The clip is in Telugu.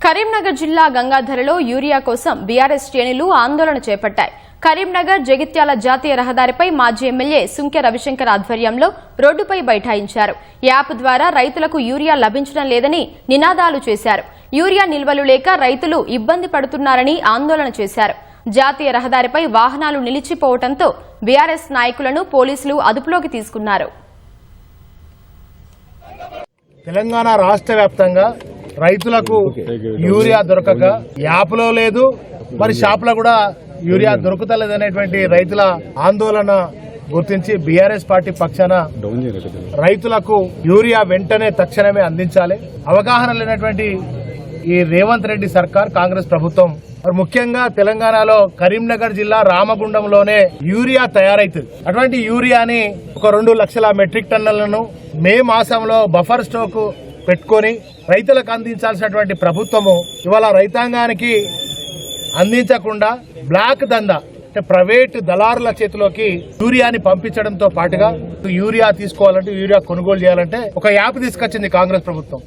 కరీంనగర్ జిల్లా గంగాధరలో యూరియా కోసం బీఆర్ఎస్ శ్రేణులు ఆందోళన చేపట్టాయి. కరీంనగర్ జగిత్యాల జాతీయ రహదారిపై మాజీ ఎమ్మెల్యే సుంకె రవిశంకర్ ఆధ్వర్యంలో రోడ్డుపై బైఠాయించారు. యాప్ ద్వారా రైతులకు యూరియా లభించడం లేదని నినాదాలు చేశారు. యూరియా నిల్వలు లేక రైతులు ఇబ్బంది పడుతున్నారని ఆందోళన చేశారు. జాతీయ రహదారిపై వాహనాలు నిలిచిపోవడంతో బీఆర్ఎస్ నాయకులను పోలీసులు అదుపులోకి తీసుకున్నారు. తెలంగాణ రాష్ట్ర వ్యాప్తంగా రైతులకు యూరియా దొరకక యాప్లో లేదు, మరి షాపులో కూడా యూరియా దొరుకుతలేదనేటువంటి రైతుల ఆందోళన గుర్తించి బీఆర్ఎస్ పార్టీ పక్షాన రైతులకు యూరియా వెంటనే తక్షణమే అందించాలి. అవగాహన లేనటువంటి ఈ రేవంత్ రెడ్డి సర్కార్, కాంగ్రెస్ ప్రభుత్వం మరి ముఖ్యంగా తెలంగాణలో కరీంనగర్ జిల్లా రామగుండంలోనే యూరియా తయారైతుంది. అటువంటి యూరియాని ఒక 2 లక్షల మెట్రిక్ టన్నులను మే మాసంలో బఫర్ స్టాక్ పెట్టుకొని రైతులకు అందించాల్సినటువంటి ప్రభుత్వము ఇవాళ రైతాంగానికి అందించకుండా బ్లాక్ దందా అంటే ప్రైవేట్ దళారుల చేతిలోకి యూరియాని పంపించడంతో పాటుగా యూరియా తీసుకోవాలంటే, యూరియా కొనుగోలు చేయాలంటే ఒక యాప్ తీసుకొచ్చింది కాంగ్రెస్ ప్రభుత్వం.